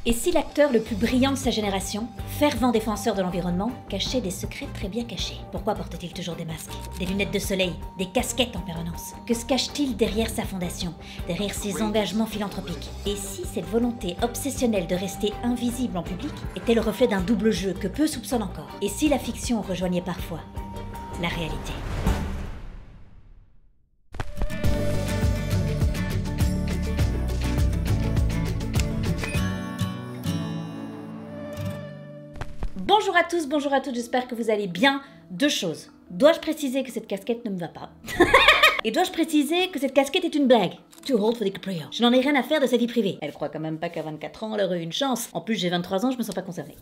Et si l'acteur le plus brillant de sa génération, fervent défenseur de l'environnement, cachait des secrets très bien cachés? Pourquoi porte-t-il toujours des masques, des lunettes de soleil, des casquettes en permanence? Que se cache-t-il derrière sa fondation, derrière ses engagements philanthropiques? Et si cette volonté obsessionnelle de rester invisible en public était le reflet d'un double jeu que peu soupçonnent encore? Et si la fiction rejoignait parfois la réalité? Bonjour à tous, bonjour à toutes, j'espère que vous allez bien. Deux choses. Dois-je préciser que cette casquette ne me va pas? Et dois-je préciser que cette casquette est une blague? Too old for DiCaprio. Je n'en ai rien à faire de sa vie privée. Elle croit quand même pas qu'à 24 ans, elle aurait eu une chance. En plus, j'ai 23 ans, je me sens pas concernée.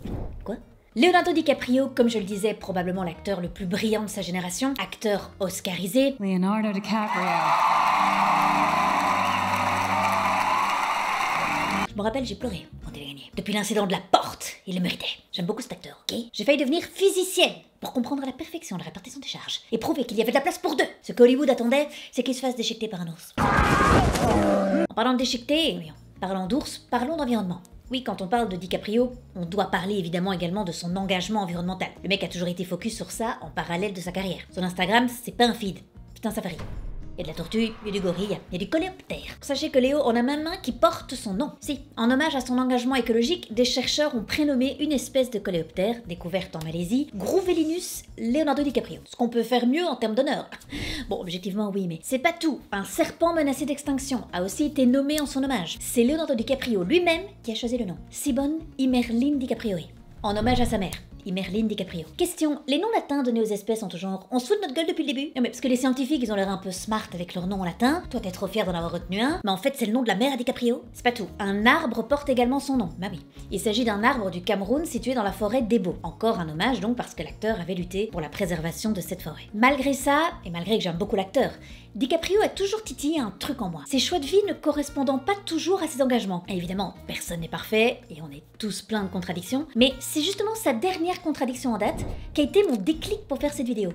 Quoi? Leonardo DiCaprio, comme je le disais, probablement l'acteur le plus brillant de sa génération, acteur oscarisé. Leonardo DiCaprio. Je me rappelle, j'ai pleuré quand il a gagné. Depuis l'incident de la porte, il le méritait. J'aime beaucoup cet acteur, ok? J'ai failli devenir physicienne pour comprendre à la perfection la répartition des charges et prouver qu'il y avait de la place pour deux. Ce qu'Hollywood attendait, c'est qu'il se fasse déchiqueter par un ours. En parlant de déchiqueter, parlant d'ours, parlons d'environnement. Oui, quand on parle de DiCaprio, on doit parler évidemment également de son engagement environnemental. Le mec a toujours été focus sur ça en parallèle de sa carrière. Son Instagram, c'est pas un feed, c'est un safari. Il y a de la tortue, il y a du gorille, il y a du coléoptère. Sachez que Léo en a même un qui porte son nom. Si, en hommage à son engagement écologique, des chercheurs ont prénommé une espèce de coléoptère, découverte en Malaisie, Groovelinus Leonardo DiCaprio. Ce qu'on peut faire mieux en termes d'honneur. Bon, objectivement oui, mais c'est pas tout. Un serpent menacé d'extinction a aussi été nommé en son hommage. C'est Leonardo DiCaprio lui-même qui a choisi le nom. Sibone Imerline DiCaprio. En hommage à sa mère. Imerline DiCaprio. Question, les noms latins donnés aux espèces en tout genre, on se fout de notre gueule depuis le début? Non mais parce que les scientifiques ils ont l'air un peu smart avec leur nom en latin, toi t'es trop fier d'en avoir retenu un, mais en fait c'est le nom de la mère à DiCaprio. C'est pas tout, un arbre porte également son nom, bah oui. Il s'agit d'un arbre du Cameroun situé dans la forêt d'Ebo. Encore un hommage donc parce que l'acteur avait lutté pour la préservation de cette forêt. Malgré ça, et malgré que j'aime beaucoup l'acteur, DiCaprio a toujours titillé un truc en moi. Ses choix de vie ne correspondant pas toujours à ses engagements. Et évidemment, personne n'est parfait, et on est tous plein de contradictions, mais c'est justement sa dernière contradiction en date qui a été mon déclic pour faire cette vidéo.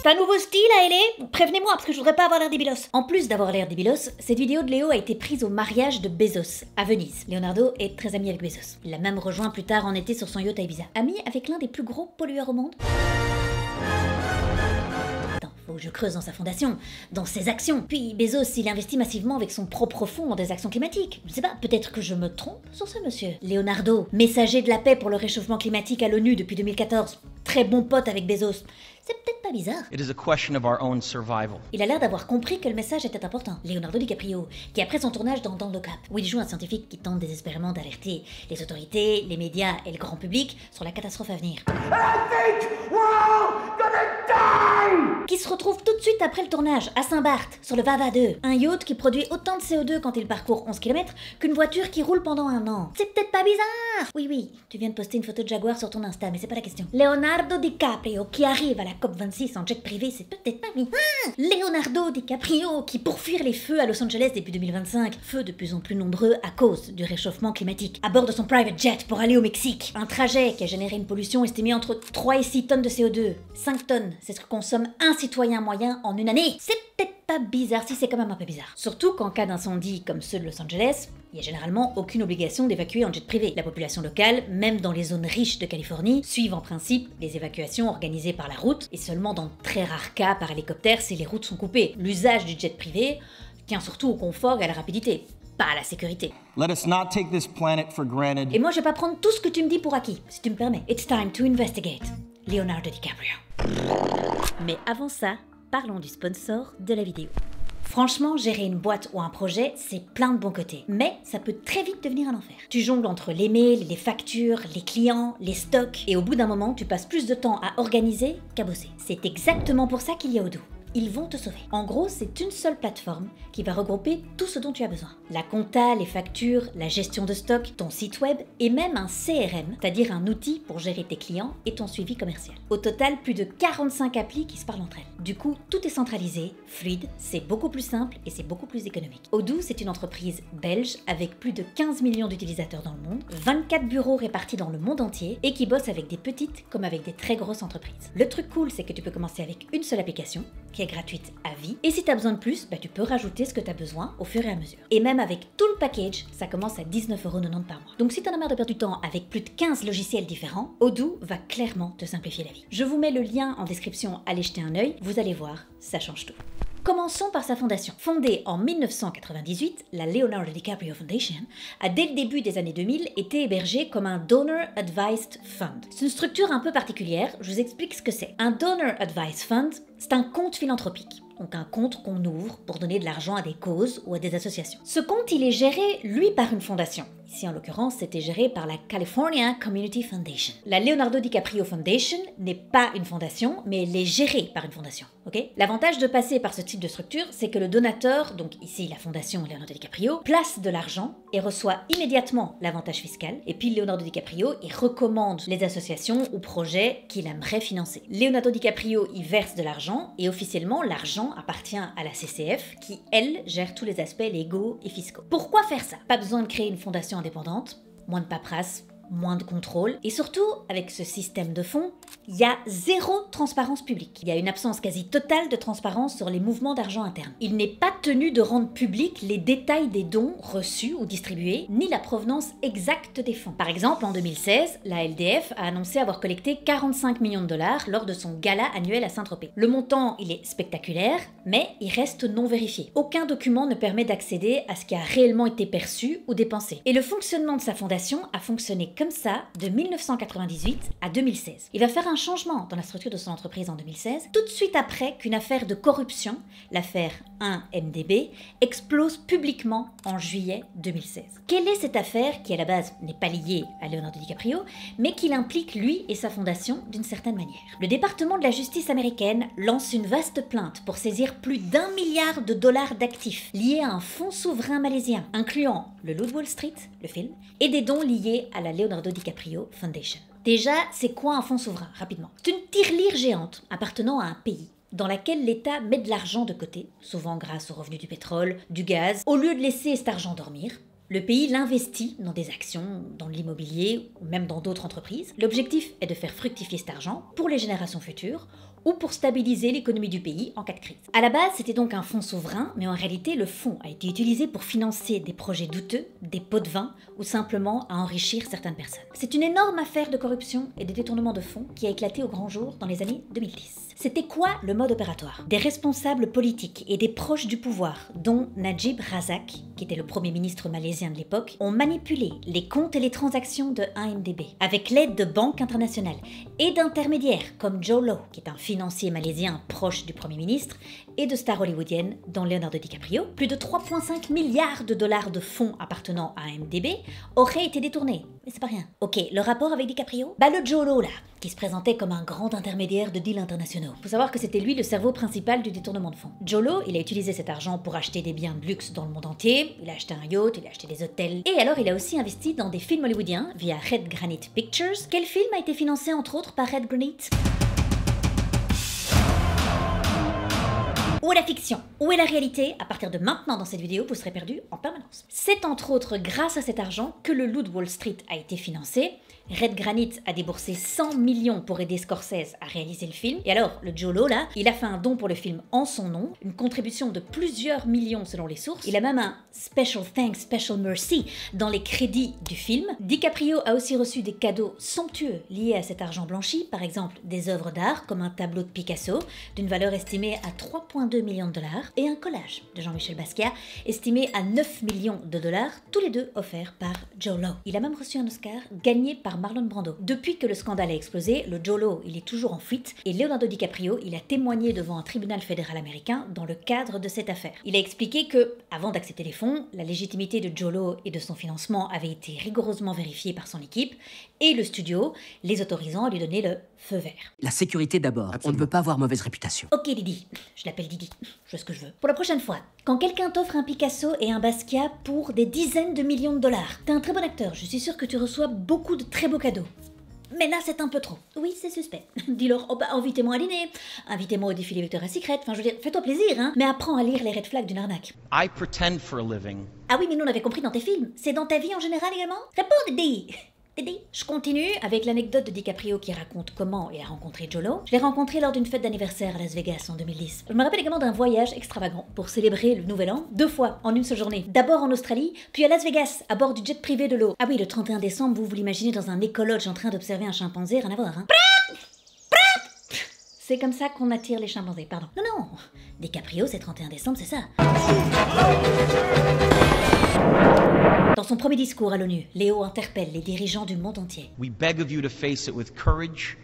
C'est un nouveau style à LA? Prévenez-moi parce que je voudrais pas avoir l'air débilos. En plus d'avoir l'air débilos, cette vidéo de Léo a été prise au mariage de Bezos, à Venise. Leonardo est très ami avec Bezos. Il l'a même rejoint plus tard en été sur son yacht à Ibiza. Ami avec l'un des plus gros pollueurs au monde? Faut que je creuse dans sa fondation, dans ses actions. Puis Bezos, il investit massivement avec son propre fonds dans des actions climatiques. Je sais pas, peut-être que je me trompe sur ce monsieur. Leonardo, messager de la paix pour le réchauffement climatique à l'ONU depuis 2014, très bon pote avec Bezos. C'est peut-être pas bizarre. It is a question of our own survival. Il a l'air d'avoir compris que le message était important. Leonardo DiCaprio, qui après son tournage dans Don't Look Up, où il joue un scientifique qui tente désespérément d'alerter les autorités, les médias et le grand public sur la catastrophe à venir. Qui se retrouve tout de suite après le tournage, à Saint-Barth, sur le Vava 2. Un yacht qui produit autant de CO2 quand il parcourt 11 km qu'une voiture qui roule pendant un an. C'est peut-être pas bizarre? Oui, tu viens de poster une photo de Jaguar sur ton Insta, mais c'est pas la question. Leonardo DiCaprio qui arrive à la COP26 en jet privé, c'est peut-être pas bizarre. Leonardo DiCaprio qui, pour fuir les feux à Los Angeles début 2025, feux de plus en plus nombreux à cause du réchauffement climatique, à bord de son private jet pour aller au Mexique. Un trajet qui a généré une pollution estimée entre 3 et 6 tonnes de CO2. 5 tonnes, c'est ce que consomme un citoyen moyen en une année. C'est peut-être pas bizarre, si c'est quand même un peu bizarre. Surtout qu'en cas d'incendie comme ceux de Los Angeles, il n'y a généralement aucune obligation d'évacuer en jet privé. La population locale, même dans les zones riches de Californie, suivent en principe les évacuations organisées par la route, et seulement dans de très rares cas par hélicoptère si les routes sont coupées. L'usage du jet privé tient surtout au confort et à la rapidité, pas à la sécurité. Let us not take this planet for granted. Et moi je vais pas prendre tout ce que tu me dis pour acquis, si tu me permets. It's time to investigate. Leonardo DiCaprio. Mais avant ça, parlons du sponsor de la vidéo. Franchement, gérer une boîte ou un projet, c'est plein de bons côtés. Mais ça peut très vite devenir un enfer. Tu jongles entre les mails, les factures, les clients, les stocks, et au bout d'un moment, tu passes plus de temps à organiser qu'à bosser. C'est exactement pour ça qu'il y a Odoo. Ils vont te sauver. En gros, c'est une seule plateforme qui va regrouper tout ce dont tu as besoin. La compta, les factures, la gestion de stock, ton site web et même un CRM, c'est-à-dire un outil pour gérer tes clients et ton suivi commercial. Au total, plus de 45 applis qui se parlent entre elles. Du coup, tout est centralisé, fluide, c'est beaucoup plus simple et c'est beaucoup plus économique. Odoo, c'est une entreprise belge avec plus de 15 millions d'utilisateurs dans le monde, 24 bureaux répartis dans le monde entier et qui bosse avec des petites comme avec des très grosses entreprises. Le truc cool, c'est que tu peux commencer avec une seule application qui est gratuite à vie. Et si tu as besoin de plus, tu peux rajouter ce que tu as besoin au fur et à mesure. Et même avec tout le package, ça commence à 19,90 € par mois. Donc si tu en as marre de perdre du temps avec plus de 15 logiciels différents, Odoo va clairement te simplifier la vie. Je vous mets le lien en description, allez jeter un œil, vous allez voir, ça change tout. Commençons par sa fondation. Fondée en 1998, la Leonardo DiCaprio Foundation a dès le début des années 2000 été hébergée comme un Donor Advised Fund. C'est une structure un peu particulière, je vous explique ce que c'est. Un Donor Advised Fund, c'est un compte philanthropique. Donc un compte qu'on ouvre pour donner de l'argent à des causes ou à des associations. Ce compte, il est géré, lui, par une fondation. Ici, en l'occurrence, c'était géré par la California Community Foundation. La Leonardo DiCaprio Foundation n'est pas une fondation, mais elle est gérée par une fondation. Okay ? L'avantage de passer par ce type de structure, c'est que le donateur, donc ici la fondation Leonardo DiCaprio, place de l'argent et reçoit immédiatement l'avantage fiscal. Et puis Leonardo DiCaprio, il recommande les associations ou projets qu'il aimerait financer. Leonardo DiCaprio y verse de l'argent et officiellement, l'argent appartient à la CCF qui, elle, gère tous les aspects légaux et fiscaux. Pourquoi faire ça ? Pas besoin de créer une fondation indépendante, moins de paperasse, moins de contrôle, et surtout, avec ce système de fonds, il y a zéro transparence publique. Il y a une absence quasi totale de transparence sur les mouvements d'argent internes. Il n'est pas tenu de rendre public les détails des dons reçus ou distribués, ni la provenance exacte des fonds. Par exemple, en 2016, la LDF a annoncé avoir collecté 45 millions de dollars lors de son gala annuel à Saint-Tropez. Le montant, il est spectaculaire, mais il reste non vérifié. Aucun document ne permet d'accéder à ce qui a réellement été perçu ou dépensé. Et le fonctionnement de sa fondation a fonctionné comme ça de 1998 à 2016. Il va faire un changement dans la structure de son entreprise en 2016, tout de suite après qu'une affaire de corruption, l'affaire 1MDB, explose publiquement en juillet 2016. Quelle est cette affaire qui à la base n'est pas liée à Leonardo DiCaprio, mais qui l'implique lui et sa fondation d'une certaine manière? Le département de la justice américaine lance une vaste plainte pour saisir plus d'1 milliard de dollars d'actifs liés à un fonds souverain malaisien, incluant le Loup de Wall Street, le film, et des dons liés à la Leonardo DiCaprio Foundation. Déjà, c'est quoi un fonds souverain, rapidement? C'est une tirelire géante appartenant à un pays dans laquelle l'État met de l'argent de côté, souvent grâce aux revenus du pétrole, du gaz. Au lieu de laisser cet argent dormir, le pays l'investit dans des actions, dans l'immobilier ou même dans d'autres entreprises. L'objectif est de faire fructifier cet argent pour les générations futures ou pour stabiliser l'économie du pays en cas de crise. À la base, c'était donc un fonds souverain, mais en réalité, le fonds a été utilisé pour financer des projets douteux, des pots de vin ou simplement à enrichir certaines personnes. C'est une énorme affaire de corruption et de détournement de fonds qui a éclaté au grand jour dans les années 2010. C'était quoi le mode opératoire? Des responsables politiques et des proches du pouvoir, dont Najib Razak, qui était le premier ministre malaisien de l'époque, ont manipulé les comptes et les transactions de 1MDB avec l'aide de banques internationales et d'intermédiaires comme Joe Low, qui est un financier malaisien proche du premier ministre, et de stars hollywoodiennes, dont Leonardo DiCaprio. Plus de 3,5 milliards de dollars de fonds appartenant à 1MDB auraient été détournés. Mais c'est pas rien. Ok, le rapport avec DiCaprio? Le Joe Low là, qui se présentait comme un grand intermédiaire de deals internationaux. Faut savoir que c'était lui le cerveau principal du détournement de fonds. Joe Low, il a utilisé cet argent pour acheter des biens de luxe dans le monde entier, il a acheté un yacht, il a acheté des hôtels, et alors il a aussi investi dans des films hollywoodiens via Red Granite Pictures. Quel film a été financé entre autres par Red Granite? Où est la fiction? Où est la réalité? À partir de maintenant dans cette vidéo, vous serez perdu en permanence. C'est entre autres grâce à cet argent que le Loup de Wall Street a été financé. Red Granite a déboursé 100 millions pour aider Scorsese à réaliser le film. Et alors, le Joe Low là, il a fait un don pour le film en son nom, une contribution de plusieurs millions selon les sources. Il a même un Special Thanks, Special Mercy dans les crédits du film. DiCaprio a aussi reçu des cadeaux somptueux liés à cet argent blanchi, par exemple des œuvres d'art comme un tableau de Picasso d'une valeur estimée à 3,2 millions de dollars et un collage de Jean-Michel Basquiat estimé à 9 millions de dollars, tous les deux offerts par Joe Low. Il a même reçu un Oscar gagné par Marlon Brando. Depuis que le scandale a explosé, le Joe Low, il est toujours en fuite et Leonardo DiCaprio, il a témoigné devant un tribunal fédéral américain dans le cadre de cette affaire. Il a expliqué que, avant d'accepter les fonds, la légitimité de Joe Low et de son financement avait été rigoureusement vérifiée par son équipe et le studio, les autorisant à lui donner le feu vert. La sécurité d'abord. On ne veut pas avoir mauvaise réputation. Ok Didi, je l'appelle Didi, je fais ce que je veux. Pour la prochaine fois, quand quelqu'un t'offre un Picasso et un Basquiat pour des dizaines de millions de dollars, t'es un très bon acteur, je suis sûre que tu reçois beaucoup de très beaux cadeaux. Mais là, c'est un peu trop. Oui, c'est suspect. Dis-leur, invitez-moi à dîner, invitez-moi au défilé Victoria's Secret, enfin je veux dire, fais-toi plaisir, hein, mais apprends à lire les red flags d'une arnaque. I pretend for a living. Ah oui, mais nous on avait compris dans tes films, c'est dans ta vie en général également? Réponds Didi. Dédé. Je continue avec l'anecdote de DiCaprio qui raconte comment il a rencontré Jolo. Je l'ai rencontré lors d'une fête d'anniversaire à Las Vegas en 2010. Je me rappelle également d'un voyage extravagant pour célébrer le nouvel an, 2 fois en une seule journée. D'abord en Australie, puis à Las Vegas, à bord du jet privé de l'eau. Ah oui, le 31 décembre, vous l'imaginez dans un écologe en train d'observer un chimpanzé, rien à voir, hein. C'est comme ça qu'on attire les chimpanzés, pardon. Non, DiCaprio, c'est 31 décembre, c'est ça. Dans son premier discours à l'ONU, Léo interpelle les dirigeants du monde entier. We beg of you to face it with courage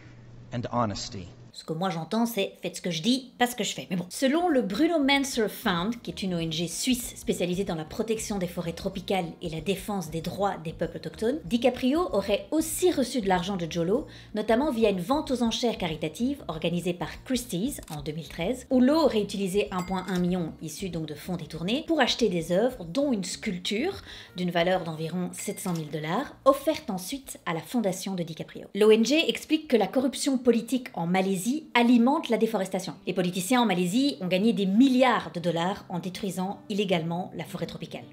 and honesty. Ce que moi j'entends, c'est faites ce que je dis, pas ce que je fais. Mais bon. Selon le Bruno Manser Fund, qui est une ONG suisse spécialisée dans la protection des forêts tropicales et la défense des droits des peuples autochtones, DiCaprio aurait aussi reçu de l'argent de Jolo, notamment via une vente aux enchères caritative organisée par Christie's en 2013, où Lo aurait utilisé 1,1 million issus donc de fonds détournés pour acheter des œuvres, dont une sculpture d'une valeur d'environ 700 000 $, offerte ensuite à la fondation de DiCaprio. L'ONG explique que la corruption politique en Malaisie alimente la déforestation. Les politiciens en Malaisie ont gagné des milliards de dollars en détruisant illégalement la forêt tropicale.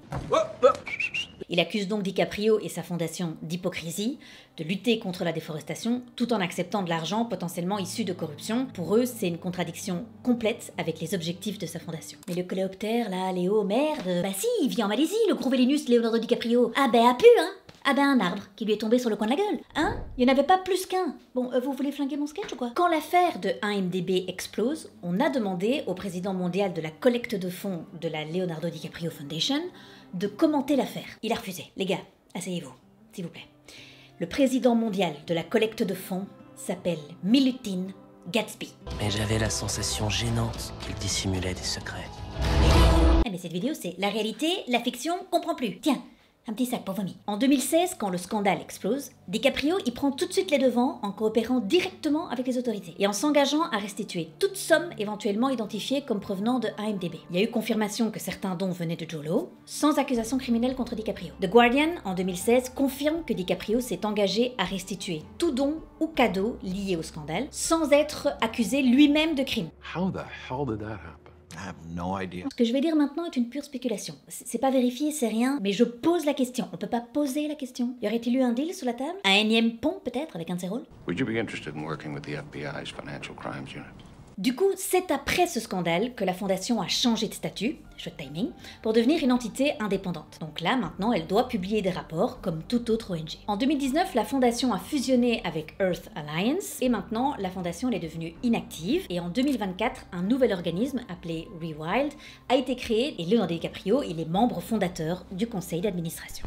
Il accuse donc DiCaprio et sa fondation d'hypocrisie, de lutter contre la déforestation, tout en acceptant de l'argent potentiellement issu de corruption. Pour eux, c'est une contradiction complète avec les objectifs de sa fondation. Mais le coléoptère, là, Léo, merde, bah si, il vit en Malaisie, le gros Vélénus Leonardo DiCaprio. Ah ben, a pu, hein. Ah ben un arbre qui lui est tombé sur le coin de la gueule, hein. Il n'y en avait pas plus qu'un. Bon, vous voulez flinguer mon sketch ou quoi? Quand l'affaire de IMDb explose, on a demandé au président mondial de la collecte de fonds de la Leonardo DiCaprio Foundation de commenter l'affaire. Il a refusé. Les gars, asseyez-vous, s'il vous plaît. Le président mondial de la collecte de fonds s'appelle Milutin Gatsby. Mais j'avais la sensation gênante qu'il dissimulait des secrets. Ah mais cette vidéo c'est la réalité, la fiction, comprend plus. Tiens, un petit sac pour vomi. En 2016, quand le scandale explose, DiCaprio y prend tout de suite les devants en coopérant directement avec les autorités et en s'engageant à restituer toute somme éventuellement identifiée comme provenant de IMDb. Il y a eu confirmation que certains dons venaient de Jolo, sans accusation criminelle contre DiCaprio. The Guardian, en 2016, confirme que DiCaprio s'est engagé à restituer tout don ou cadeau lié au scandale, sans être accusé lui-même de crime. How the hell did that happen? I have no idea. Ce que je vais dire maintenant est une pure spéculation. C'est pas vérifié, c'est rien, mais je pose la question. On peut pas poser la question. Y aurait-il eu un deal sous la table? Un énième pont peut-être avec un de ses rôles? Would you be interested in working with the FBI's Financial Crimes Unit? Du coup, c'est après ce scandale que la fondation a changé de statut, chouette timing, pour devenir une entité indépendante. Donc là, maintenant, elle doit publier des rapports comme toute autre ONG. En 2019, la fondation a fusionné avec Earth Alliance et maintenant, la fondation elle est devenue inactive. Et en 2024, un nouvel organisme appelé Rewild a été créé et Leonardo DiCaprio est les membres fondateurs du conseil d'administration.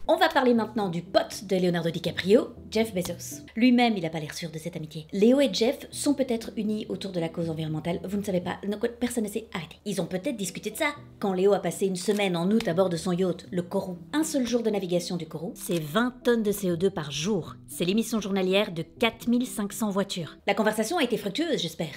On va parler maintenant du pote de Leonardo DiCaprio, Jeff Bezos. Lui-même, il n'a pas l'air sûr de cette amitié. Léo et Jeff sont peut-être unis autour de la cause environnementale, vous ne savez pas, personne ne sait, arrêtez. Ils ont peut-être discuté de ça, quand Léo a passé une semaine en août à bord de son yacht, le Kourou. Un seul jour de navigation du Kourou, c'est 20 tonnes de CO2 par jour. C'est l'émission journalière de 4500 voitures. La conversation a été fructueuse, j'espère.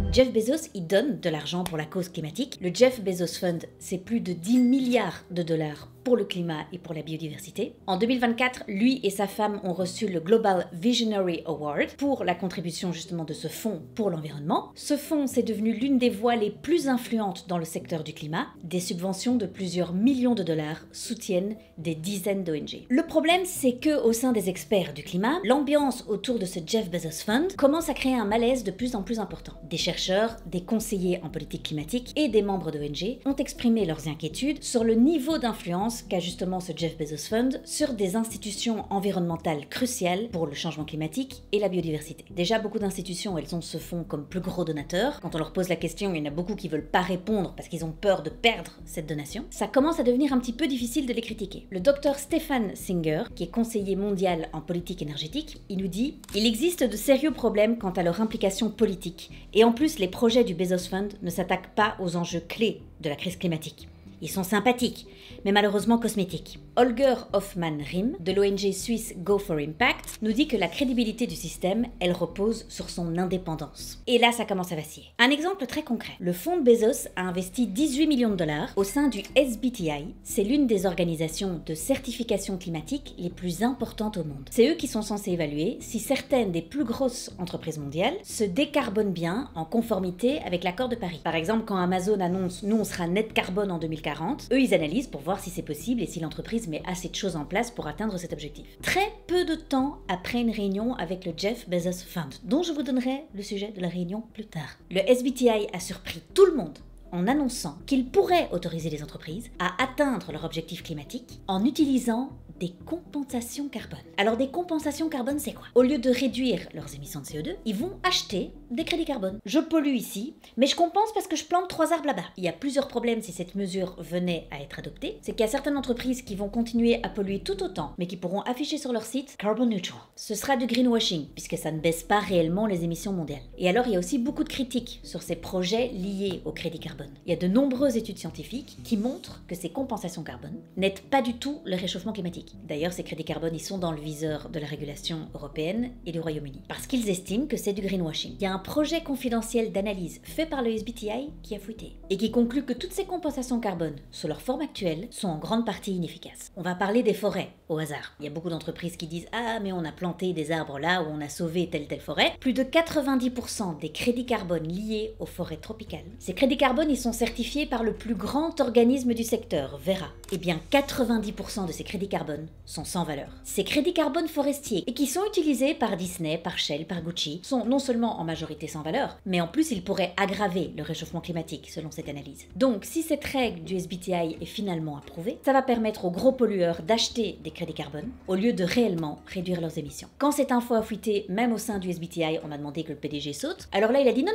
Jeff Bezos, il donne de l'argent pour la cause climatique. Le Jeff Bezos Fund, c'est plus de 10 milliards de dollars pour le climat et pour la biodiversité. En 2024, lui et sa femme ont reçu le Global Visionary Award pour la contribution justement de ce fonds pour l'environnement. Ce fonds, c'est devenu l'une des voies les plus influentes dans le secteur du climat. Des subventions de plusieurs millions de dollars soutiennent des dizaines d'ONG. Le problème, c'est que au sein des experts du climat, l'ambiance autour de ce Jeff Bezos Fund commence à créer un malaise de plus en plus important. Des chercheurs, des conseillers en politique climatique et des membres d'ONG ont exprimé leurs inquiétudes sur le niveau d'influence qu'a justement ce Jeff Bezos Fund sur des institutions environnementales cruciales pour le changement climatique et la biodiversité. Déjà, beaucoup d'institutions, elles ont ce fonds comme plus gros donateur. Quand on leur pose la question, il y en a beaucoup qui veulent pas répondre parce qu'ils ont peur de perdre cette donation. Ça commence à devenir un petit peu difficile de les critiquer. Le docteur Stefan Singer, qui est conseiller mondial en politique énergétique, il nous dit « Il existe de sérieux problèmes quant à leur implication politique, et en plus les projets du Bezos Fund ne s'attaquent pas aux enjeux clés de la crise climatique. Ils sont sympathiques, mais malheureusement cosmétiques. » Holger Hoffmann-Riem, de l'ONG suisse Go for Impact, nous dit que la crédibilité du système, elle repose sur son indépendance. Et là, ça commence à vaciller. Un exemple très concret. Le fonds de Bezos a investi 18 millions de dollars au sein du SBTi. C'est l'une des organisations de certification climatique les plus importantes au monde. C'est eux qui sont censés évaluer si certaines des plus grosses entreprises mondiales se décarbonent bien en conformité avec l'accord de Paris. Par exemple, quand Amazon annonce « Nous, on sera net carbone en 2040 », 40. Eux, ils analysent pour voir si c'est possible et si l'entreprise met assez de choses en place pour atteindre cet objectif. Très peu de temps après une réunion avec le Jeff Bezos Fund, dont je vous donnerai le sujet de la réunion plus tard. Le SBTI a surpris tout le monde en annonçant qu'il pourrait autoriser les entreprises à atteindre leur objectif climatique en utilisant des compensations carbone. Alors des compensations carbone, c'est quoi? Au lieu de réduire leurs émissions de CO2, ils vont acheter des crédits carbone. Je pollue ici, mais je compense parce que je plante 3 arbres là-bas. Il y a plusieurs problèmes si cette mesure venait à être adoptée. C'est qu'il y a certaines entreprises qui vont continuer à polluer tout autant, mais qui pourront afficher sur leur site Carbon Neutral. Ce sera du greenwashing, puisque ça ne baisse pas réellement les émissions mondiales. Et alors, il y a aussi beaucoup de critiques sur ces projets liés au crédit carbone. Il y a de nombreuses études scientifiques qui montrent que ces compensations carbone n'aident pas du tout le réchauffement climatique. D'ailleurs, ces crédits carbone, ils sont dans le viseur de la régulation européenne et du Royaume-Uni, parce qu'ils estiment que c'est du greenwashing. Il y a un projet confidentiel d'analyse fait par le SBTI qui a fuité, et qui conclut que toutes ces compensations carbone, sous leur forme actuelle, sont en grande partie inefficaces. On va parler des forêts, au hasard. Il y a beaucoup d'entreprises qui disent « Ah, mais on a planté des arbres là, ou on a sauvé telle forêt ». Plus de 90% des crédits carbone liés aux forêts tropicales. Ces crédits carbone, ils sont certifiés par le plus grand organisme du secteur, Verra. Eh bien, 90% de ces crédits carbone sont sans valeur. Ces crédits carbone forestiers, et qui sont utilisés par Disney, par Shell, par Gucci, sont non seulement en majorité sans valeur, mais en plus ils pourraient aggraver le réchauffement climatique selon cette analyse. Donc si cette règle du SBTI est finalement approuvée, ça va permettre aux gros pollueurs d'acheter des crédits carbone au lieu de réellement réduire leurs émissions. Quand cette info a fuité, même au sein du SBTI, on a demandé que le PDG saute, alors là il a dit non,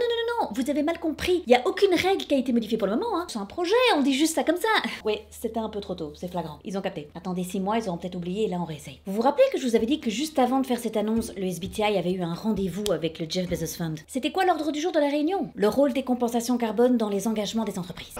vous avez mal compris, il n'y a aucune règle qui a été modifiée pour le moment, hein. C'est un projet, on dit juste ça comme ça. Ouais, c'était un peu trop tôt, c'est flagrant. Ils ont capté. Attendez 6 mois, ils auront peut-être oublié et là on réessaye. Vous vous rappelez que je vous avais dit que juste avant de faire cette annonce, le SBTI avait eu un rendez-vous avec le Jeff Bezos Fund? C'était quoi l'ordre du jour de la réunion? Le rôle des compensations carbone dans les engagements des entreprises.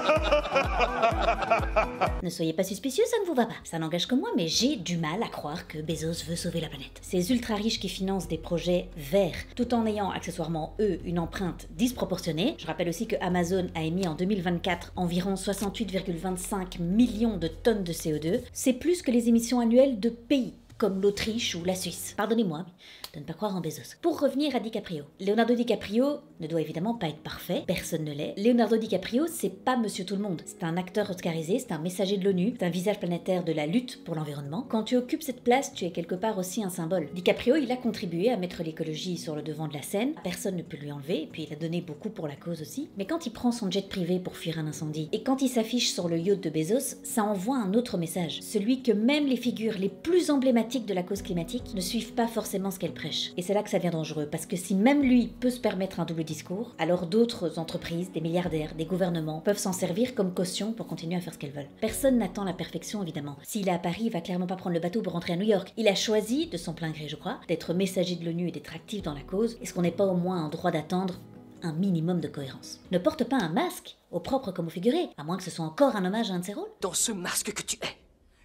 Ne soyez pas suspicieux, ça ne vous va pas. Ça n'engage que moi, mais j'ai du mal à croire que Bezos veut sauver la planète. Ces ultra riches qui financent des projets verts, tout en ayant accessoirement, eux, une empreinte disproportionnée. Je rappelle aussi que Amazon a émis en 2024 environ 68,25 millions de tonnes de CO2. C'est plus que les émissions annuelles de pays comme l'Autriche ou la Suisse. Pardonnez-moi de ne pas croire en Bezos. Pour revenir à DiCaprio. Leonardo DiCaprio ne doit évidemment pas être parfait, personne ne l'est. Leonardo DiCaprio, c'est pas Monsieur Tout-le-Monde. C'est un acteur oscarisé, c'est un messager de l'ONU, c'est un visage planétaire de la lutte pour l'environnement. Quand tu occupes cette place, tu es quelque part aussi un symbole. DiCaprio, il a contribué à mettre l'écologie sur le devant de la scène, personne ne peut lui enlever, et puis il a donné beaucoup pour la cause aussi. Mais quand il prend son jet privé pour fuir un incendie, et quand il s'affiche sur le yacht de Bezos, ça envoie un autre message. Celui que même les figures les plus emblématiques de la cause climatique ne suivent pas forcément ce qu'elles prêchent. Et c'est là que ça devient dangereux, parce que si même lui peut se permettre un double discours, alors d'autres entreprises, des milliardaires, des gouvernements peuvent s'en servir comme caution pour continuer à faire ce qu'elles veulent. Personne n'attend la perfection, évidemment. S'il est à Paris, il va clairement pas prendre le bateau pour rentrer à New York. Il a choisi, de son plein gré je crois, d'être messager de l'ONU et d'être actif dans la cause. Est-ce qu'on n'est pas au moins en droit d'attendre un minimum de cohérence? Ne porte pas un masque, au propre comme au figuré, à moins que ce soit encore un hommage à un de ses rôles. Dans ce masque que tu es,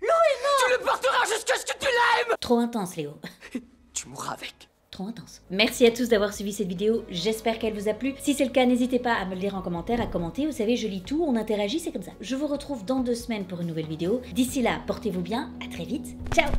tu le porteras jusqu'à ce que tu l'aimes. Trop intense, Léo. Tu mourras avec. Trop intense. Merci à tous d'avoir suivi cette vidéo, j'espère qu'elle vous a plu. Si c'est le cas, n'hésitez pas à me le dire en commentaire, à commenter, vous savez, je lis tout, on interagit, c'est comme ça. Je vous retrouve dans 2 semaines pour une nouvelle vidéo. D'ici là, portez-vous bien, à très vite, ciao!